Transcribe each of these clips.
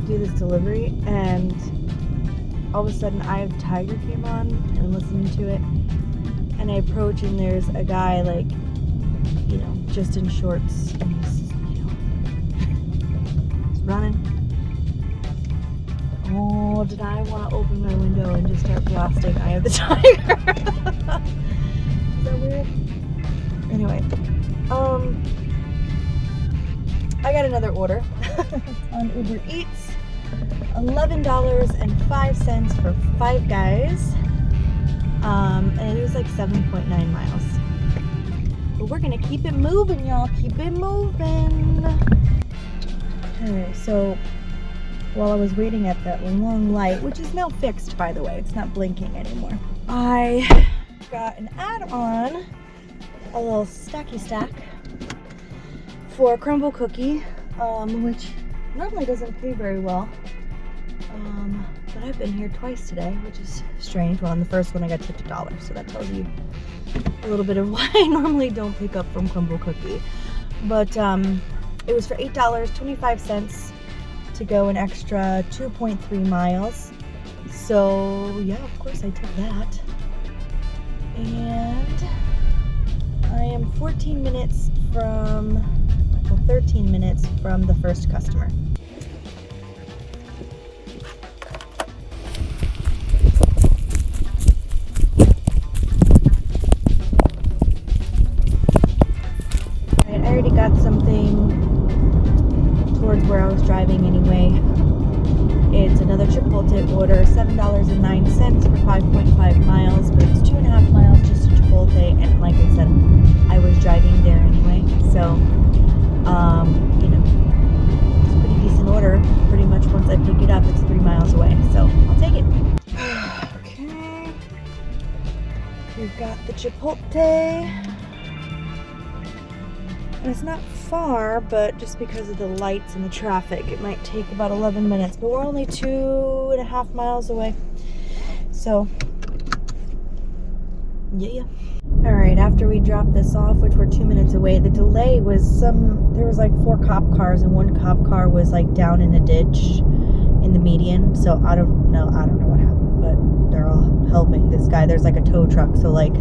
do this delivery, and all of a sudden Eye of the Tiger came on, and I'm listening to it, and I approach, and there's a guy, like, you know, just in shorts, and he's, you know, he's running. Oh, did I want to open my window and just start blasting Eye of the Tiger? Is that weird? Anyway, I got another order on Uber Eats. $11.05 for 5 guys. And it was like 7.9 miles. But we're gonna keep it moving, y'all. Keep it moving. Okay, so while I was waiting at that long light, which is now fixed, by the way, it's not blinking anymore, I got an add-on, a little stacky stack for a crumble cookie, which normally doesn't pay very well. But I've been here twice today, which is strange. Well, on the first one I got tipped $1, so that tells you a little bit of why I normally don't pick up from Crumble Cookie. But it was for $8.25 to go an extra 2.3 miles. So yeah, of course I took that. And I am 13 minutes from the first customer. I already got something towards where I was driving anyway. It's another Chipotle order, $7.09 for 5.5 miles, but it's 2.5 miles just to Chipotle, and like I said, I was driving there anyway, so you know, it's a pretty decent order. Pretty much once I pick it up, it's 3 miles away, so I'll take it. Okay, we've got the Chipotle. And it's not far, but just because of the lights and the traffic, it might take about 11 minutes. But we're only 2.5 miles away. So, yeah. All right, after we dropped this off, which we're 2 minutes away, the delay was there was like 4 cop cars, and one cop car was like down in a ditch in the median. So I don't know what happened, but they're all helping this guy. There's like a tow truck, so like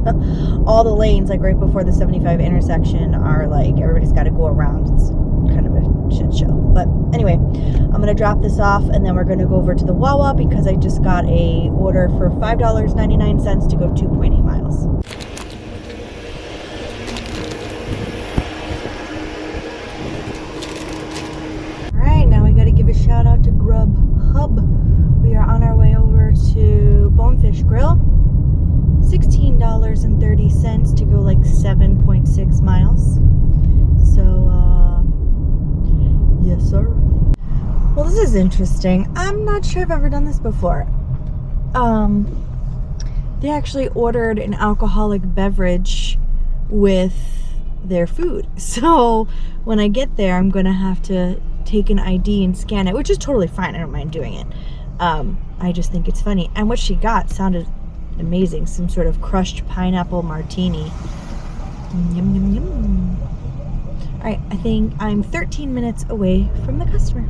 all the lanes like right before the 75 intersection are like everybody's got to go around. It's kind of a shit show. But anyway, I'm gonna drop this off, and then we're gonna go over to the Wawa because I just got a order for $5.99 to go 2.8 miles. All right, now we got to give a shout out to Grubhub. We are on our way over to Bonefish Grill. $16.30 to go like 7.6 miles. So, yes, sir. Well, this is interesting. I'm not sure I've ever done this before. They actually ordered an alcoholic beverage with their food. So, when I get there, I'm going to have to take an ID and scan it, which is totally fine. I don't mind doing it. I just think it's funny. And what she got sounded amazing. Some sort of crushed pineapple martini. Yum, yum, yum. All right, I think I'm 13 minutes away from the customer.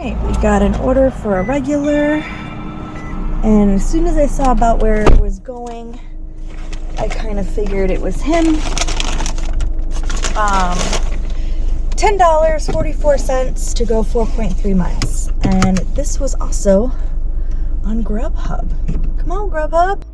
Okay, we got an order for a regular, and as soon as I saw about where it was going, I kind of figured it was him. $10.44 to go 4.3 miles, and this was also on Grubhub. Come on, Grubhub.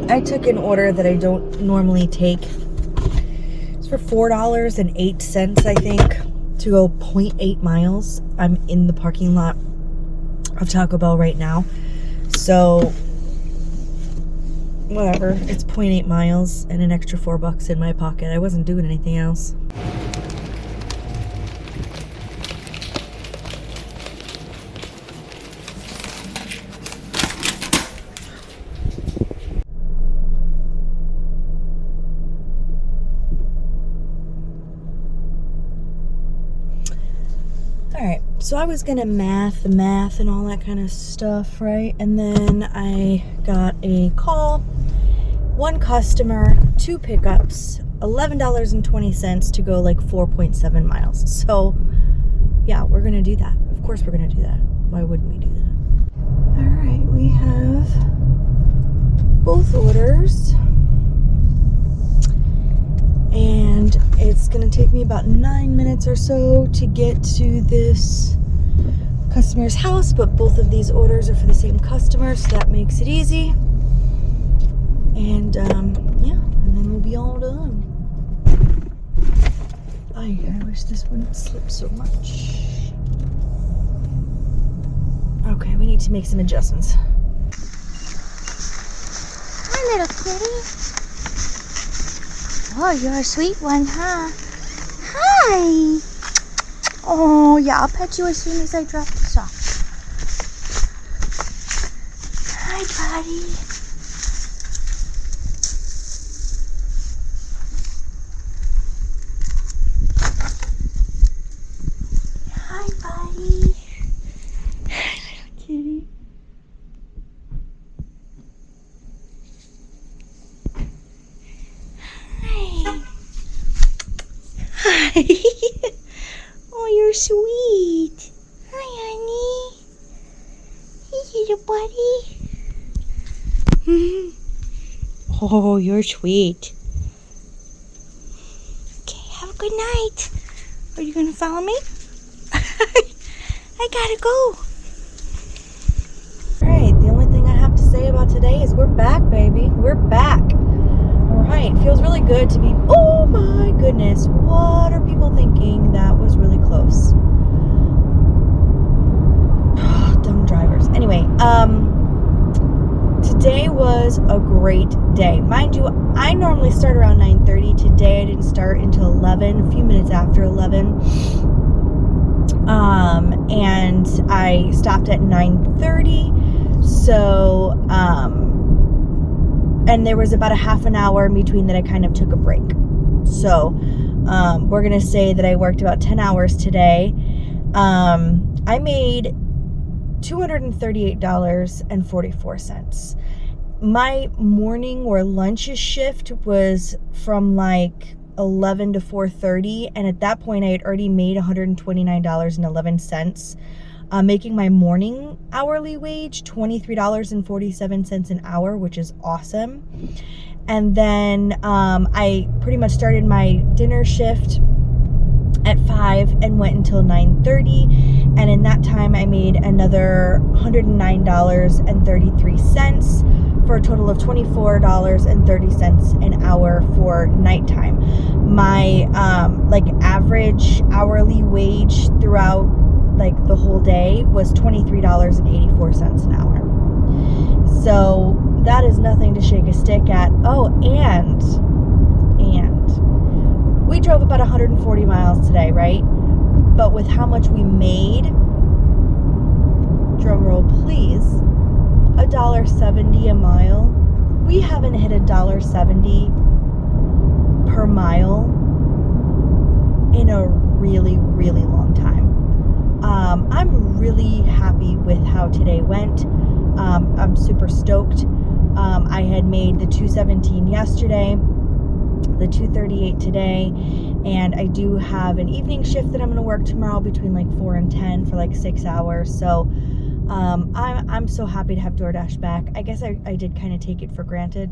I took an order that I don't normally take. It's for $4.08, I think. to go 0.8 miles. I'm in the parking lot of Taco Bell right now. So whatever, it's 0.8 miles and an extra $4 in my pocket. I wasn't doing anything else. Alright, so I was gonna math and all that kind of stuff, right? And then I got a call, 1 customer, 2 pickups, $11.20 to go like 4.7 miles. So yeah, we're gonna do that. Of course we're gonna do that. Why wouldn't we do that? Alright, we have both orders. And it's gonna take me about 9 minutes or so to get to this customer's house, but both of these orders are for the same customer, so that makes it easy. And yeah, and then we'll be all done. I wish this wouldn't slip so much. Okay, we need to make some adjustments. Hi, little kitty. Oh, you're a sweet one, huh? Hi. Oh, yeah, I'll pet you as soon as I drop this off. Hi, buddy. Hi, buddy. Hi, little kitty. Hi. Oh, you're sweet. Hi, honey. Hey, little buddy. Oh, you're sweet. Okay, have a good night. Are you gonna follow me? I gotta go. Alright, the only thing I have to say about today is we're back, baby. We're back. Alright, feels really good to be, oh my goodness, what are people thinking? That was really close. Dumb drivers. Anyway, today was a great day. Mind you, I normally start around 9:30. Today I didn't start until 11, a few minutes after 11. And I stopped at 9:30. So, and there was about a half an hour in between that I kind of took a break. So, we're going to say that I worked about 10 hours today. I made $238.44. My morning or lunch shift was from like 11 to 4:30, and at that point I had already made $129.11, making my morning hourly wage $23.47 an hour, which is awesome. And then I pretty much started my dinner shift at 5 and went until 9:30, and in that time I made another $109.33 for a total of $24.30 an hour for nighttime. My like average hourly wage throughout like the whole day was $23.84 an hour. So that is nothing to shake a stick at. Oh, and we drove about 140 miles today, right? But with how much we made, drum roll please, $1.70 a mile. We haven't hit $1.70 per mile in a really, really long time. I'm really happy with how today went. I'm super stoked. I had made the 217 yesterday, the 238 today, and I do have an evening shift that I'm going to work tomorrow between like 4 and 10 for like 6 hours. So I'm so happy to have DoorDash back. I guess I did kind of take it for granted.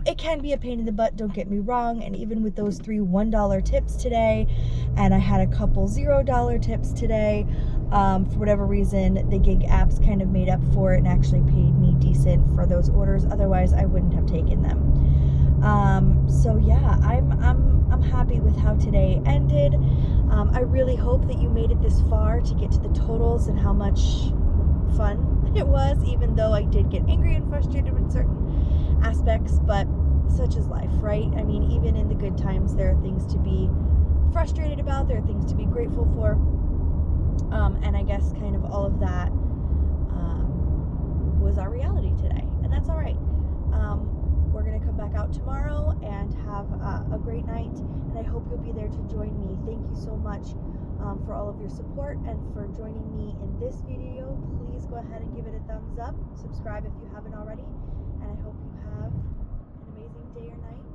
It can be a pain in the butt, don't get me wrong, and even with those 3 $1 tips today, and I had a couple $0 tips today, for whatever reason, the gig apps kind of made up for it and actually paid me decent for those orders. Otherwise, I wouldn't have taken them. So yeah, I'm happy with how today ended. I really hope that you made it this far to get to the totals and how much fun it was, even though I did get angry and frustrated with certain aspects, but such is life, right? I mean, even in the good times, there are things to be frustrated about, there are things to be grateful for, and I guess kind of all of that was our reality today, and that's all right. We're going to come back out tomorrow and have a great night, and I hope you'll be there to join me. Thank you so much for all of your support and for joining me in this video. Please go ahead and give it a thumbs up, subscribe if you haven't already, and I hope you have an amazing day or night.